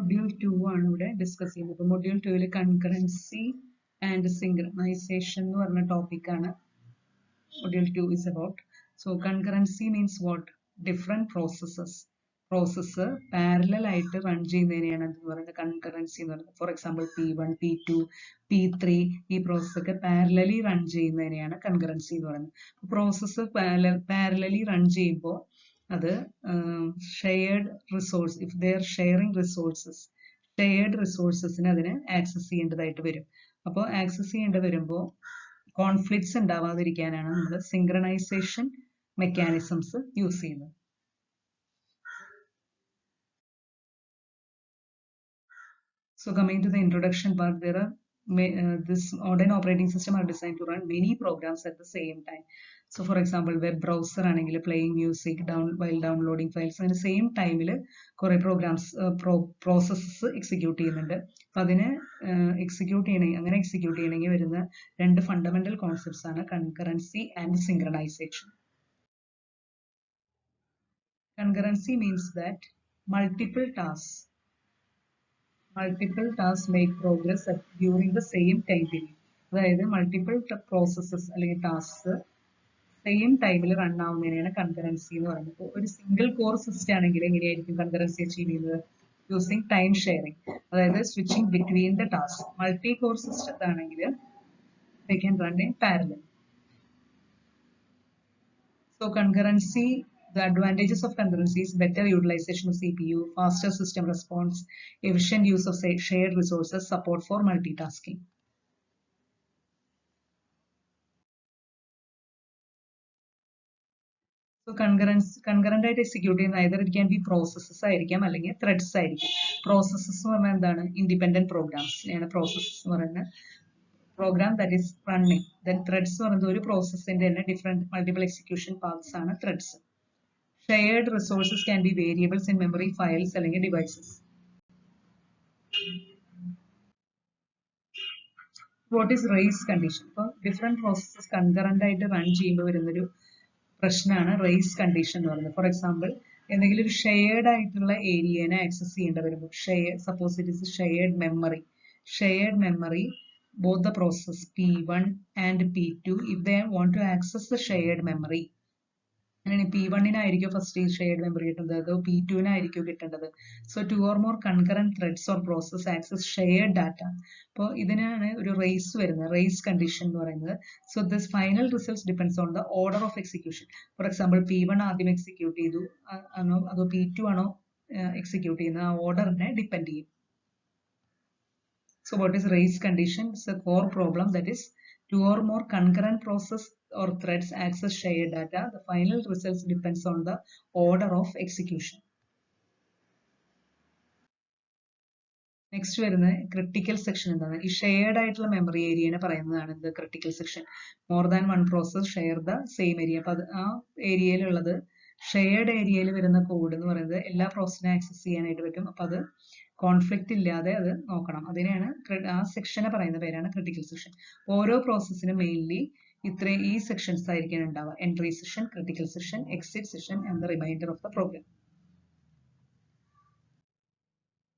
Module 2 ആണ് ഇവിടെ discuss ചെയ്യുന്നത്. അപ്പോൾ മൊഡ്യൂൾ 2 കൺകറൻസി ആൻഡ് സിങ്ക്രണൈസേഷൻ എന്ന് പറഞ്ഞ ടോപ്പിക്കാണ് module 2 is about. So concurrency means what? Different process parallel ആയിട്ട് റൺ ചെയ്യുന്നതിനെയാണ് എന്ന് പറയുന്നത് കൺകറൻസി എന്ന് പറയുന്നത്. For example P1, P2, P3 ഈ പ്രോസസ് ഒക്കെ പാരലലി റൺ ചെയ്യുന്നതിനെയാണ് കൺകറൻസി എന്ന് പറയുന്നത്. പ്രോസസ്സ് പാരലലി റൺ ചെയ്യുമ്പോൾ അത് shared resource, if they are sharing resources, shared റിസോഴ്സസിന് അതിന് ആക്സസ് ചെയ്യേണ്ടതായിട്ട് വരും. അപ്പോൾ ആക്സസ് ചെയ്യേണ്ടി വരുമ്പോൾ കോൺഫ്ലിക്ട്സ് ഉണ്ടാവാതിരിക്കാനാണ് നമ്മൾ സിങ്ക്രണൈസേഷൻ മെക്കാനിസംസ് യൂസ് ചെയ്യുന്നത്. So coming to the introduction part, there are this modern operating system are designed to run many programs at the same time. So for example, web browser ആണെങ്കിൽ playing music while downloading files അങ്ങനെ same ടൈമിൽ കുറെ programmes processes execute ചെയ്യുന്നുണ്ട്. അപ്പം അതിനെ execute ചെയ്യണമെങ്കിൽ വരുന്ന രണ്ട് ഫണ്ടമെന്റൽ കോൺസെപ്റ്റ്സ് ആണ് concurrency and synchronisation. Concurrency means that multiple tasks make progress during the same time period. അതായത് മൾട്ടിപ്പിൾ പ്രോസസ്സസ് അല്ലെങ്കിൽ ടാസ്ക് സെയിം ടൈമിൽ റൺ ആവുന്നതിനാണ് കൺകറൻസി എന്ന് പറയുന്നത്. ഒരു സിംഗിൾ കോർ സിസ്റ്റം ആണെങ്കിൽ എങ്ങനെയായിരിക്കും കൺകറൻസി അച്ചീവ് ചെയ്യുന്നത്? യൂസിങ് ടൈം ഷെയറിംഗ്, അതായത് switching between the task. Multi core സിസ്റ്റത്താണെങ്കിൽ they can run in parallel. So concurrency, the advantages of concurrency is better utilization of CPU, faster system response, efficient use of shared resources, support for multitasking. So concurrent ആയിട്ട് execute ചെയ്യുന്ന either it can be processes ആയിരിക്കാം അല്ലെങ്കിൽ threads ആയിരിക്കാം. Processes എന്ന് പറഞ്ഞാൽ എന്താണ്? Independent programmes ആണ് processes എന്ന് പറയുന്നത്. Program that is running. Then threads എന്ന് പറയുന്നത് ഒരു പ്രോസസ്സിന്റെ തന്നെ ഡിഫറെന്റ് മൾട്ടിപ്പിൾ എക്സിക്യൂഷൻ പാത്സ് ആണ് threads. Shared resources can be variables in memory, files അല്ലെങ്കിൽ devices. What is race condition? അപ്പോൾ ഡിഫറെന്റ് പ്രോസസ്സസ് കൺകറന്റ് ആയിട്ട് റൺ ചെയ്യുമ്പോൾ വരുന്നൊരു പ്രശ്നമാണ് റേസ് കണ്ടീഷൻ എന്ന് പറയുന്നത്. ഫോർ എക്സാമ്പിൾ, എന്തെങ്കിലും ഒരു ഷെയർഡ് ആയിട്ടുള്ള ഏരിയനെ ആക്സസ് ചെയ്യേണ്ടി വരുമ്പോൾ suppose it is shared memory both the process P1 and P2, if they want to access the shared memory, അങ്ങനെ P1-നായിരിക്കും ഫസ്റ്റ് ഷെയർഡ് മെമ്മറി കിട്ടുന്നത്, അതോ P2-നായിരിക്കും കിട്ടേണ്ടത്. So 2 or more concurrent threads or process access shared data. അപ്പോൾ ഇതിനാണ് ഒരു raise വരുന്നത്, raise condition എന്ന് പറയുന്നത്. So this final results depends on the order of execution. For example P1 ആദ്യം എക്സിക്യൂട്ട് ചെയ്തു ആണോ അതോ P2 ആണോ എക്സിക്യൂട്ട് ചെയ്യുന്നത്, ആ ഓർഡറിനെ ഡിപ്പെൻഡ് ചെയ്യും. So what is race condition? It's a core problem, that is 2 or more concurrent process or threads access shared data. The final results depends on the order of execution. Next വരുന്ന critical section എന്താണ്? ഈ shared ആയിട്ടുള്ള memory ഏരിയനെ പറയുന്നതാണ് ഇത് critical section. More than one process share the same area. അപ്പൊ അത് ആ ഏരിയയിലുള്ളത് shared ഏരിയയിൽ വരുന്ന കോഡ് എന്ന് പറയുന്നത് എല്ലാ പ്രോസസ്സിനെ ആക്സസ് ചെയ്യാനായിട്ട് പറ്റും. അപ്പൊ അത് കോൺഫ്ലിക്റ്റ് ഇല്ലാതെ അത് നോക്കണം. അതിനെയാണ് ആ സെക്ഷനെ പറയുന്ന പേരാണ് ക്രിട്ടിക്കൽ സെക്ഷൻ. ഓരോ പ്രോസസ്സിനും മെയിൻലി ഈ സെക്ഷൻസ് ആയിരിക്കും ഉണ്ടാവുക: entry session, critical session, exit session and the reminder of the programme.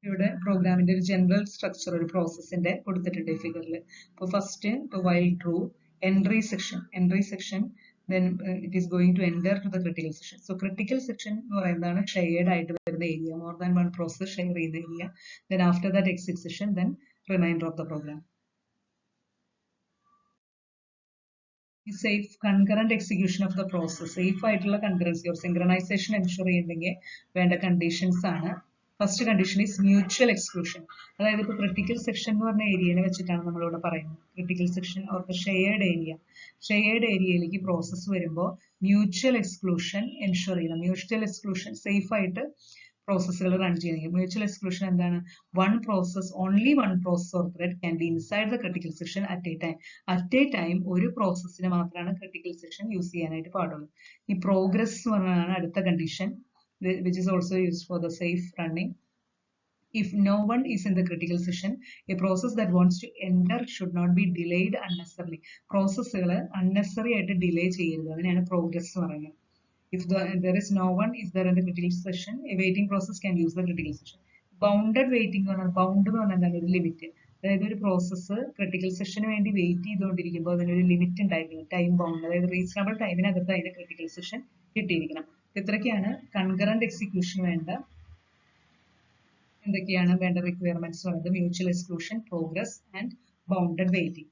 ഇവിടെ പ്രോഗ്രാമിന്റെ ഒരു ജനറൽ സ്ട്രക്ചർ ഒരു പ്രോസസ്സിന്റെ കൊടുത്തിട്ടുണ്ട് ഫിഗറിൽ. അപ്പോൾ first while true entry section then it is going to enter to the critical section. So critical section എന്ന് പറയുന്നതാണ് shared ആയിട്ട് വരുന്ന area, more than one process share ചെയ്യുന്ന area. then after that exit session, then remainder of the program. Safe concurrent execution of the process, safe ആയിട്ടുള്ള concurrency or synchronization ensure ചെയ്യണമെങ്കിൽ വേണ്ട conditions ആണ്. First condition is mutual exclusion. അതായത് ഇപ്പോൾ critical section എന്ന് പറഞ്ഞ ഏരിയനെ വെച്ചിട്ടാണ് നമ്മളിവിടെ പറയുന്നത്. ക്രിട്ടിക്കൽ സെക്ഷൻ ഓർ ഷെയർഡ് ഏരിയയിലേക്ക് പ്രോസസ്സ് വരുമ്പോൾ മ്യൂച്വൽ എക്സ്ക്ലൂഷൻ എൻഷുർ ചെയ്യണം. മ്യൂച്വൽ എക്സ്ക്ലൂഷൻ സേഫ് ആയിട്ട് പ്രോസസ്സുകൾ റൺ ചെയ്യണമെങ്കിൽ മ്യൂച്വൽ എക്സ്ക്ലൂഷൻ എന്താണ്? Only one process or thread can be inside the critical section at a time. ഒരു പ്രോസസ്സിന് മാത്രമാണ് ക്രിട്ടിക്കൽ സെക്ഷൻ യൂസ് ചെയ്യാനായിട്ട് പാടുള്ളൂ. ഈ പ്രോഗ്രസ് എന്ന് പറഞ്ഞതാണ് അടുത്ത condition, which is also used for the safe running. If no one is in the critical section, a process that wants to enter should not be delayed unnecessarily. പ്രോസസ്സുകൾ unnecessary ആയിട്ട് delay ചെയ്യരുത്, അതിനാണ് progress എന്ന് പറയുന്നത്. If there is no one is there in the critical section, a waiting process can use the critical section. Bounded waiting എന്ന് പറഞ്ഞാൽ bound എന്ന് പറഞ്ഞാൽ എന്താണ്? ഒരു ലിമിറ്റ്. അതായത് ഒരു പ്രോസസ്സ് ക്രിട്ടിക്കൽ സെക്ഷന് വേണ്ടി വെയിറ്റ് ചെയ്തുകൊണ്ടിരിക്കുമ്പോൾ അതിനൊരു ലിമിറ്റ് ഉണ്ടായിരിക്കണം, ടൈം ബൗണ്ട്. അതായത് റീസണബിൾ ടൈമിനകത്ത് അതിന്റെ ക്രിട്ടിക്കൽ സെക്ഷൻ കിട്ടിയിരിക്കണം. ഇത്രയൊക്കെയാണ് കൺകറന്റ് എക്സിക്യൂഷന് വേണ്ട റിക്വയർമെന്റ്സ് പറയുന്നത്. Mutual exclusion, progress and bounded waiting.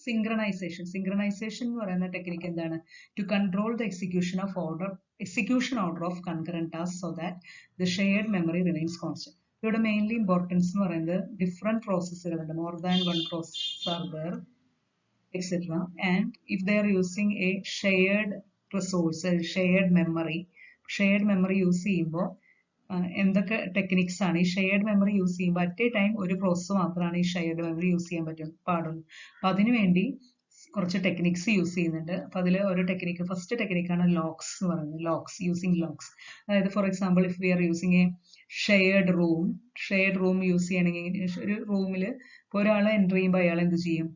Synchronization എന്ന് പറയുന്ന ടെക്നിക്ക് എന്താണ്? To control the execution order of concurrent task so that the shared memory remains constant. ഇവിടെ മെയിൻലി ഇമ്പോർട്ടൻസ് എന്ന് പറയുന്നത് ഡിഫറെന്റ് പ്രോസസ്സുകളുണ്ട്, more than one process are there etcetera, and if they are using a shared resource, shared memory use ചെയ്യുമ്പോൾ എന്തൊക്കെ techniques ആണ്? ഈ shared memory use ചെയ്യുമ്പോൾ at a time ഒരു പ്രോസസ്സ് മാത്രമാണ് ഈ ഷെയർഡ് മെമ്മറി യൂസ് ചെയ്യാൻ പാടുള്ളൂ. അപ്പൊ അതിനുവേണ്ടി കുറച്ച് ടെക്നിക്സ് യൂസ് ചെയ്യുന്നുണ്ട്. അപ്പൊ അതിൽ ഒരു ടെക്നിക്ക്, ഫസ്റ്റ് ടെക്നിക്കാണ് ലോക്സ് എന്ന് പറയുന്നത്. Using locks. അതായത് for example if we are using a shared room use ചെയ്യണമെങ്കിൽ ഒരു റൂമിൽ ഇപ്പോൾ ഒരാൾ എൻ്റർ ചെയ്യുമ്പോൾ അയാൾ എന്ത് ചെയ്യും?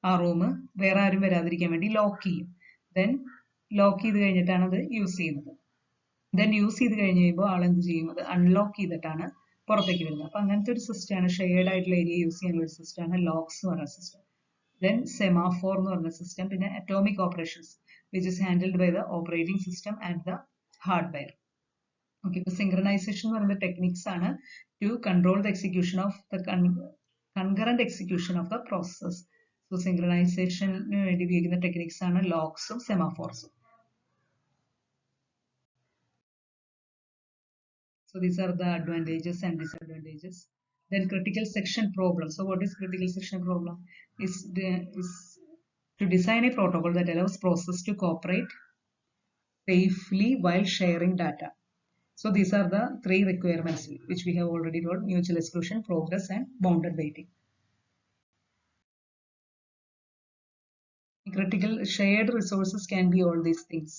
ആ റൂം വേറെ ആരും വരാതിരിക്കാൻ വേണ്ടി ലോക്ക് ചെയ്യും. ദെൻ ലോക്ക് ചെയ്ത് കഴിഞ്ഞിട്ടാണ് അത് യൂസ് ചെയ്യുന്നത്. ദെൻ യൂസ് ചെയ്ത് കഴിഞ്ഞ് കഴിയുമ്പോൾ ആൾ എന്ത് ചെയ്യും? അത് അൺലോക്ക് ചെയ്തിട്ടാണ് പുറത്തേക്ക് വരുന്നത്. അപ്പൊ അങ്ങനത്തെ ഒരു സിസ്റ്റമാണ്, ഷെയർഡ് ആയിട്ടുള്ള ഏരിയ യൂസ് ചെയ്യുന്ന ഒരു സിസ്റ്റമാണ് ലോക്സ് എന്ന് പറയുന്ന സിസ്റ്റം. ദെൻ സെമാഫോർ എന്ന് പറഞ്ഞ സിസ്റ്റം, പിന്നെ atomic operations which is handled by the operating system and the hardware. Okay, ഇപ്പൊ സിങ്ക്രണൈസേഷൻ എന്ന് പറയുന്ന ടെക്നിക്സ് ആണ് to control the execution of the concurrent execution of the processes. So സിങ്ക്രണൈസേഷന് വേണ്ടി ഉപയോഗിക്കുന്ന ടെക്നിക്സ് ആണ് ലോക്സും സെമാഫോർസും. So these are the advantages and disadvantages. Then critical section problem. So what is critical section problem? Is to design a protocol that allows process to cooperate safely while sharing data. So these are the three requirements which we have already told: mutual exclusion, progress and bounded waiting. Critical shared resources can be all these things.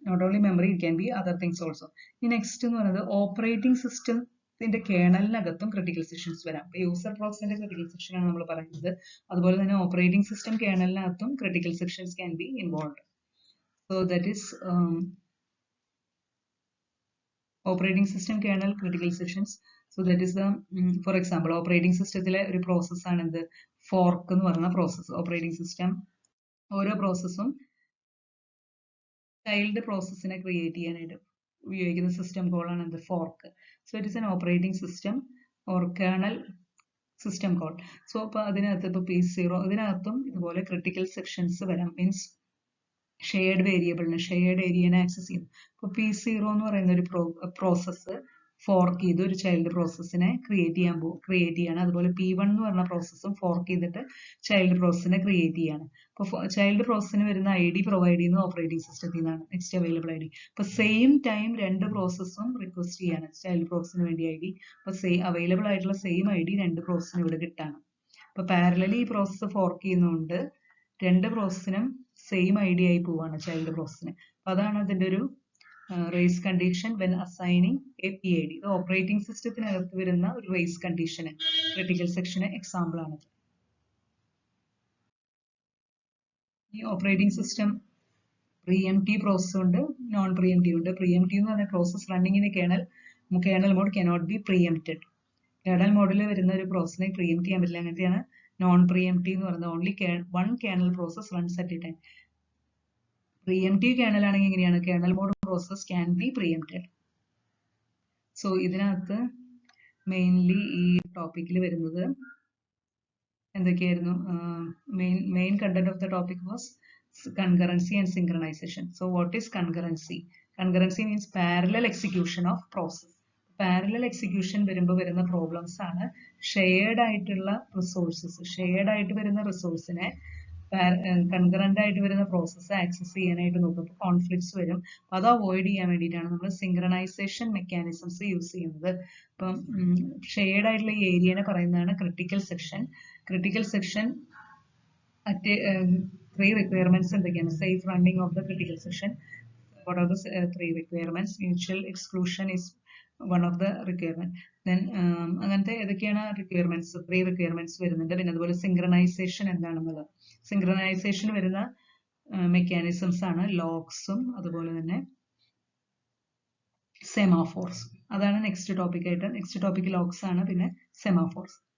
Not only memory, it can be other things also. Next എന്ന് പറയുന്നത് operating സിസ്റ്റത്തിന്റെ കേണലിനകത്തും critical sections വരാം. User പ്രോസസിന്റെ critical section ആണ് നമ്മൾ പറയുന്നത്. അതുപോലെ തന്നെ ഓപ്പറേറ്റിംഗ് സിസ്റ്റം കേണലിനകത്തും critical sections can be involve. So that is operating system kernel critical sections. So that is the for example operating സിസ്റ്റത്തിലെ ഒരു പ്രോസസ് ആണ് എന്ത്? ഫോർക്ക് എന്ന് പറയുന്ന പ്രോസസ്. ഓപ്പറേറ്റിംഗ് സിസ്റ്റം ഓരോ പ്രോസസ്സും ചൈൽഡ് പ്രോസസ്സിനെ ക്രിയേറ്റ് ചെയ്യാനായിട്ട് ഉപയോഗിക്കുന്ന സിസ്റ്റം കോളാണ് എന്ത്? Fork. So it is an operating system or colonel system call. So അപ്പൊ അതിനകത്ത് ഇപ്പൊ P0 ഇതിനകത്തും ഇതുപോലെ ക്രിട്ടിക്കൽ സെക്ഷൻസ് വരാം. മീൻസ് ഷെയർഡ് വേരിയബിളിന് ഷെയർഡ് ഏരിയനെ ആക്സസ് ചെയ്യും. ഇപ്പൊ P0 എന്ന് പറയുന്ന ഒരു പ്രോസസ്സ് ഫോർക്ക് ചെയ്ത് ഒരു ചൈൽഡ് പ്രോസസ്സിനെ ക്രിയേറ്റ് ചെയ്യാണ്. അതുപോലെ P1 എന്ന് പറഞ്ഞ പ്രോസസ്സും ഫോർക്ക് ചെയ്തിട്ട് ചൈൽഡ് പ്രോസസ്സിനെ ക്രിയേറ്റ് ചെയ്യാണ്. അപ്പോൾ ചൈൽഡ് പ്രോസസ്സിന് വരുന്ന ID പ്രൊവൈഡ് ചെയ്യുന്നത് ഓപ്പറേറ്റിംഗ് സിസ്റ്റത്തിൽ നിന്നാണ്, നെക്സ്റ്റ് അവൈലബിൾ ID. അപ്പൊ സെയിം ടൈം രണ്ട് പ്രോസസ്സും റിക്വസ്റ്റ് ചെയ്യാണ് ചൈൽഡ് പ്രോസസ്സിന് വേണ്ടി ID. അപ്പൊ അവൈലബിൾ ആയിട്ടുള്ള സെയിം ID രണ്ട് പ്രോസസ്സിന് ഇവിടെ കിട്ടാണ്. അപ്പൊ പാരലലി ഈ പ്രോസസ്സ് ഫോർക്ക് ചെയ്യുന്നതുകൊണ്ട് രണ്ട് പ്രോസസ്സിനും സെയിം ID ആയി പോവാണ് ചൈൽഡ് പ്രോസസ്സിന്. അപ്പൊ അതാണ് അതിന്റെ ഒരു race condition when assigning a PID. ഇത് ഓപ്പറേറ്റിംഗ് സിസ്റ്റത്തിനകത്ത് വരുന്ന ഒരു race കണ്ടീഷന് ക്രിട്ടിക്കൽ സെക്ഷന് എക്സാമ്പിൾ ആണ്. ഈ ഓപ്പറേറ്റിംഗ് സിസ്റ്റം പ്രീഎംപ്റ്റീവ് പ്രോസസ് ഉണ്ട്, നോൺ പ്രീഎംപ്റ്റീവ് ഉണ്ട്. പ്രീഎംപ്റ്റീവ് എന്ന് പറഞ്ഞ process running in kernel mode cannot be preempted. Kernel മോഡിൽ വരുന്ന ഒരു പ്രോസസ്സിനെ പ്രീഎംപ്റ്റ് ചെയ്യാൻ പറ്റില്ല. അങ്ങനത്തെയാണ് നോൺ പ്രീഎംപ്റ്റീവ് എന്ന് പറയുന്നത്. Only one kernel process runs at a time. Preemptive kernel ആണെങ്കിൽ എങ്ങനെയാണ്? Kernel mode process can be preempted. So ഇതിനകത്ത് മെയിൻലി ഈ ടോപ്പിക്കിൽ വരുന്നത് എന്തൊക്കെയായിരുന്നു? Main content of the topic was concurrency and synchronization. So what is concurrency? Concurrency means parallel execution of process. Parallel execution വരുമ്പോൾ വരുന്ന പ്രോബ്ലംസ് ആണ് ഷെയർഡ് ആയിട്ടുള്ള റിസോഴ്സസ്. ഷെയർഡ് ആയിട്ട് വരുന്ന റിസോഴ്സിനെ കൺകറന്റ് ആയിട്ട് വരുന്ന പ്രോസസ്സ് ആക്സസ് ചെയ്യാനായിട്ട് നോക്കുമ്പോൾ കോൺഫ്ലിക്ട്സ് വരും. അപ്പൊ അത് അവോയ്ഡ് ചെയ്യാൻ വേണ്ടിയിട്ടാണ് നമ്മൾ സിങ്ക്രണൈസേഷൻ മെക്കാനിസംസ് യൂസ് ചെയ്യുന്നത്. ഇപ്പം ഷെയർഡ് ആയിട്ടുള്ള ഈ ഏരിയനെ പറയുന്നതാണ് critical section. Critical section at three requirements എന്തൊക്കെയാണ്? safe running of the critical section. What are the three requirements? Mutual exclusion is one of the requirement. Then അങ്ങനത്തെ ഏതൊക്കെയാണ് റിക്വയർമെന്റ്സ്? three requirements വരുന്നുണ്ട്. പിന്നെ അതുപോലെ സിങ്ക്രണൈസേഷൻ എന്താണെന്നുള്ളത്. സിങ്ക്രണൈസേഷൻ വരുന്ന mechanisms ആണ് ലോക്സും അതുപോലെ തന്നെ സെമാഫോർസ്. അതാണ് നെക്സ്റ്റ് ടോപ്പിക് ആയിട്ട്. നെക്സ്റ്റ് ടോപ്പിക് ലോഗ്സ് ആണ്, പിന്നെ സെമാഫോർസ്.